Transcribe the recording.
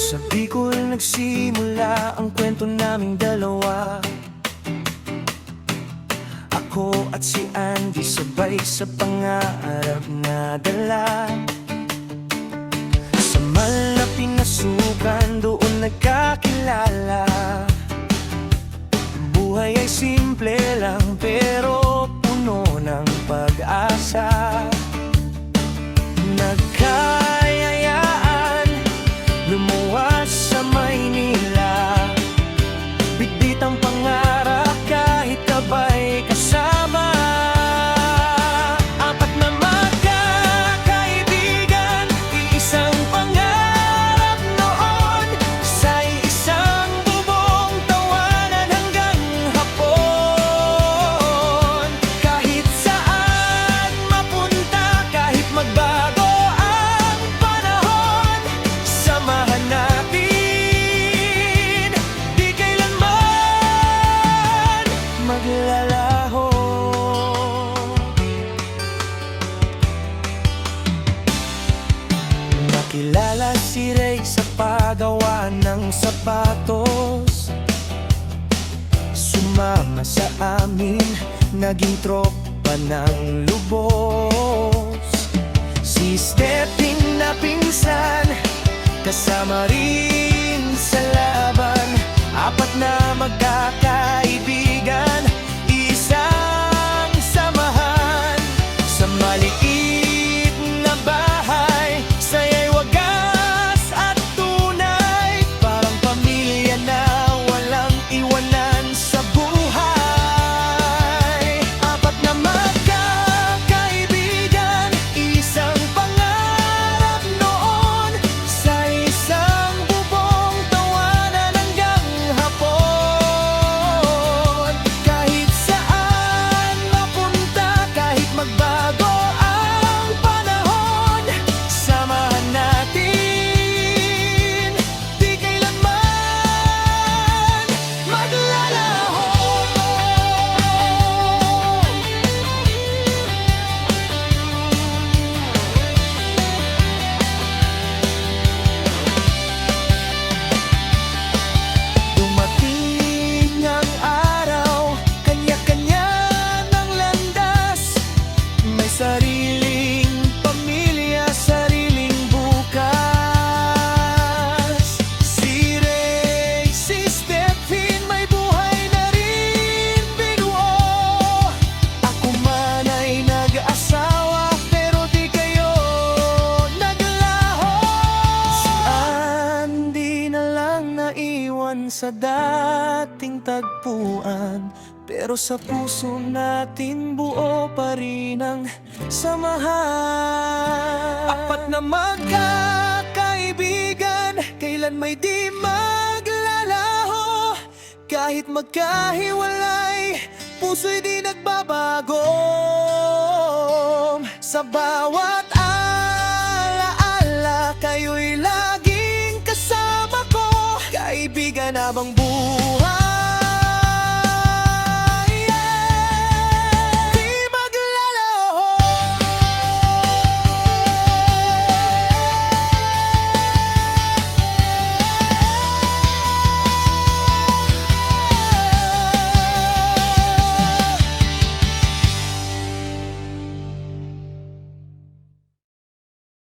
Sa Bicol nagsimula ang kwento naming dalawa. Ako at si Andy sabay sa pangarap na dala. Sa malaping na sukan doon nagkakilala. Buhay ay simple lang pero puno ng pag-asa. Nagkayayaan lumuwas sa Maynila. Bitbit ang pangarap kahit kabay kasama. Apat na magkakaibigan, iisang pangarap noon. Sa isang bubong tawanan hanggang hapon. Kahit saan mapunta, kahit magbago ang panahon, samahan natin, di kailanman maglalaho. Nakilala si Ray sa paggawa ng sapatos. Sumama sa amin, naging tropa ng lubos. Si Stephen na pinsan, kasama rin sa laban. Apat na magkakaibigan, isang samahan. Sa maliit na bahay, saya'y wagas at tunay. Parang pamilya na walang iwanan sa buhay. Apat na magkakaibigan, isang pangarap noon. Sa isang bubong tawanan hanggang hapon. Kahit saan mapunta, kahit magbago ang panahon, samahan natin, di kailanman maglalaho. Dumating ang araw, kanya-kanya ng landas. May sariling pamilya, sariling bukas. Si Ray, si Stephen, may buhay na rin binuo. Ako man ay nag-asawa, pero di kayo naglaho. Si Andy na lang naiwan sa dating tagpuan, pero sa puso natin buo pa rin ang samahan. Apat na magkakaibigan, kailan may di maglalaho. Kahit magkahiwalay, puso'y di nagbabago. Sa bawat alaala, kayo'y laging kasama ko. Kaibigan habang buhay.